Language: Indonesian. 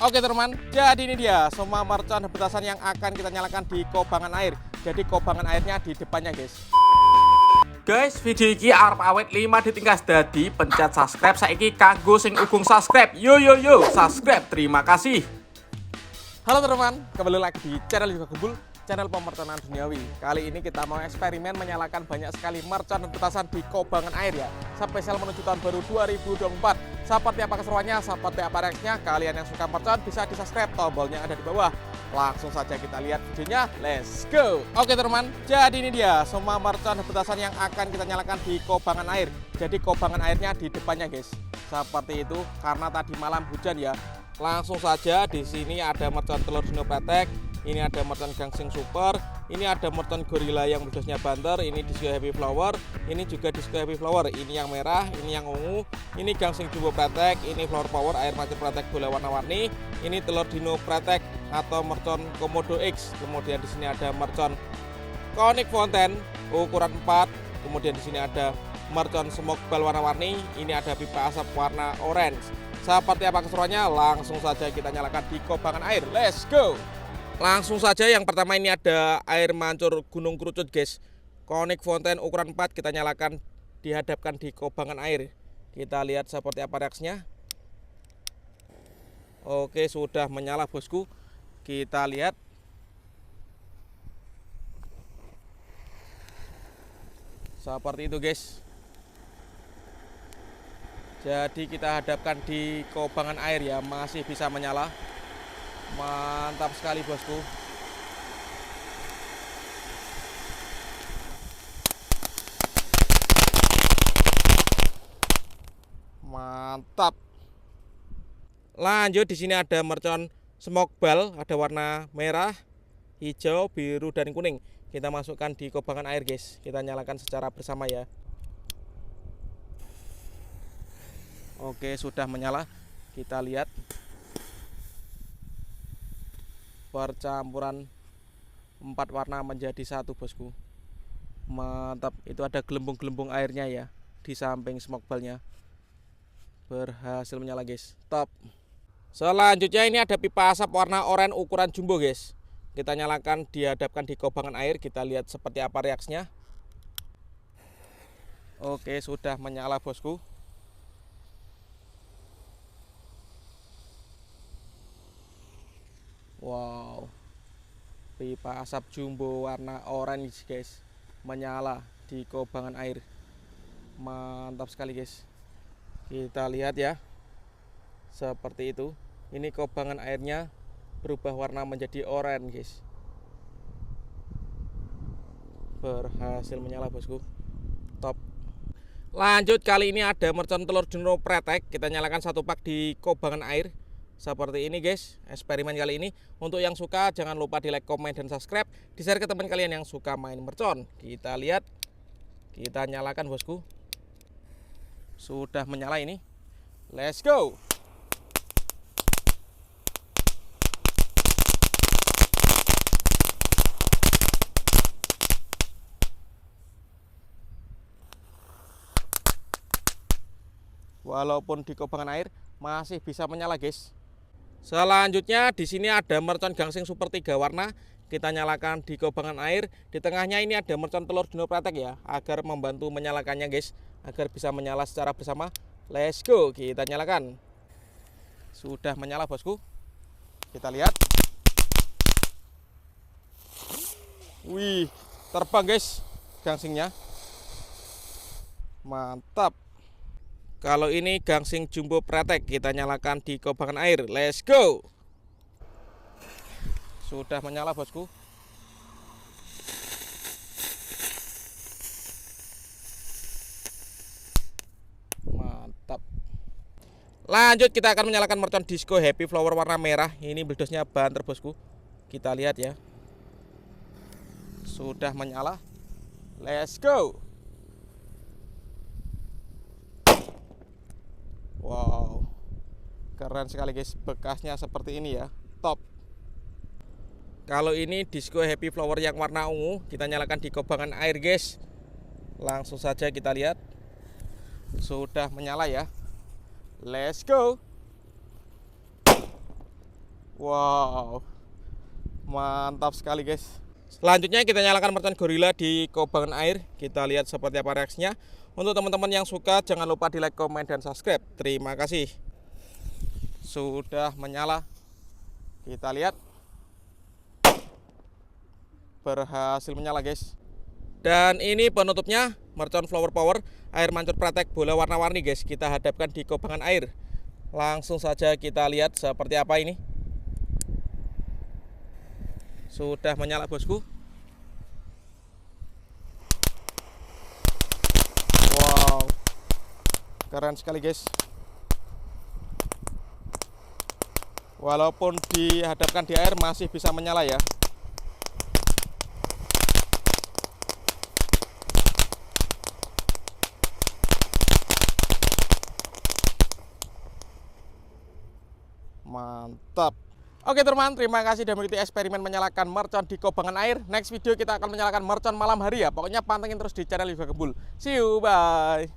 Oke teman, jadi ini dia semua mercon dan petasan yang akan kita nyalakan di kobangan air. Jadi kobangan airnya di depannya guys. Guys, video ini arep awet 5 ditingkas dadi pencet subscribe saiki kanggo sing ugung subscribe. Yo subscribe. Terima kasih. Halo teman, kembali lagi di channel Yoga Gembul, channel pemerconan duniawi. Kali ini kita mau eksperimen menyalakan banyak sekali mercon dan petasan di kobangan air ya. Spesial menuju tahun baru 2024. Seperti apa keseruannya, seperti apa reaksinya, kalian yang suka mercon bisa di subscribe, tombolnya ada di bawah. Langsung saja kita lihat videonya, let's go. Oke teman, jadi ini dia semua mercon dan petasan yang akan kita nyalakan di kobangan air. Jadi kobangan airnya di depannya guys. Seperti itu karena tadi malam hujan ya. Langsung saja di sini ada mercon telur dino pretek, ini ada mercon gangsing super, ini ada mercon gorilla yang berdosnya banter, ini disco happy flower, ini juga disco happy flower, ini yang merah, ini yang ungu, ini gangsing jumbo pretek, ini flower power air mancur pretek bola warna-warni, ini telur dino pretek atau mercon komodo X. Kemudian di sini ada mercon konik fonten ukuran 4, kemudian di sini ada mercon smoke ball warna-warni, ini ada pipa asap warna orange. Seperti apa keseruannya, langsung saja kita nyalakan di kobangan air, let's go. Langsung saja yang pertama ini ada air mancur gunung kerucut guys, konik fonten ukuran 4, kita nyalakan dihadapkan di kobangan air. Kita lihat seperti apa reaksinya. Oke, sudah menyala bosku. Kita lihat. Seperti itu guys. Jadi kita hadapkan di kobangan air ya, masih bisa menyala. Mantap sekali bosku. Mantap. Lanjut di sini ada mercon smoke ball, ada warna merah, hijau, biru dan kuning. Kita masukkan di kobangan air guys. Kita nyalakan secara bersama ya. Oke, sudah menyala. Kita lihat percampuran 4 warna menjadi satu bosku. Mantap. Itu ada gelembung-gelembung airnya ya di samping smoke ballnya. Berhasil menyala guys. Top. Selanjutnya ini ada pipa asap warna oranye ukuran jumbo guys. Kita nyalakan dihadapkan di kobangan air. Kita lihat seperti apa reaksinya. Oke, sudah menyala bosku. Wow, pipa asap jumbo warna orange guys, menyala di kobangan air. Mantap sekali guys. Kita lihat ya, seperti itu. Ini kobangan airnya berubah warna menjadi oranye guys. Berhasil menyala bosku. Top. Lanjut, kali ini ada mercon telur dino pretek. Kita nyalakan satu pak di kobangan air. Seperti ini guys, eksperimen kali ini. Untuk yang suka jangan lupa di like, komen, dan subscribe. Di share ke teman kalian yang suka main mercon. Kita lihat, kita nyalakan bosku. Sudah menyala ini. Let's go. Walaupun di kobangan air masih bisa menyala guys. Selanjutnya di sini ada mercon gangsing super 3 warna. Kita nyalakan di kobangan air. Di tengahnya ini ada mercon telur dino pretek ya, agar membantu menyalakannya guys, agar bisa menyala secara bersama. Let's go, kita nyalakan. Sudah menyala bosku. Kita lihat. Wih, terbang guys gangsingnya. Mantap. Kalau ini gangsing jumbo pretek, kita nyalakan di kobangan air. Let's go. Sudah menyala bosku. Mantap. Lanjut kita akan menyalakan mercon disco happy flower warna merah. Ini beledosnya banter bosku. Kita lihat ya. Sudah menyala. Let's go. Wow, keren sekali guys, bekasnya seperti ini ya, top. Kalau ini disco happy flower yang warna ungu, kita nyalakan di kobangan air guys. Langsung saja kita lihat. Sudah menyala ya. Let's go. Wow, mantap sekali guys. Selanjutnya kita nyalakan mercon Gorilla di kubangan air. Kita lihat seperti apa reaksinya. Untuk teman-teman yang suka jangan lupa di like, komen, dan subscribe. Terima kasih. Sudah menyala. Kita lihat. Berhasil menyala guys. Dan ini penutupnya mercon Flower Power air mancur pratek bola warna-warni guys. Kita hadapkan di kubangan air. Langsung saja kita lihat seperti apa ini. Sudah menyala bosku. Wow, keren sekali guys. Walaupun dihadapkan di air masih bisa menyala ya. Mantap. Oke teman, terima kasih sudah mengikuti eksperimen menyalakan mercon di kubangan air. Next video kita akan menyalakan mercon malam hari ya. Pokoknya pantengin terus di channel Yoga Kebul. See you, bye.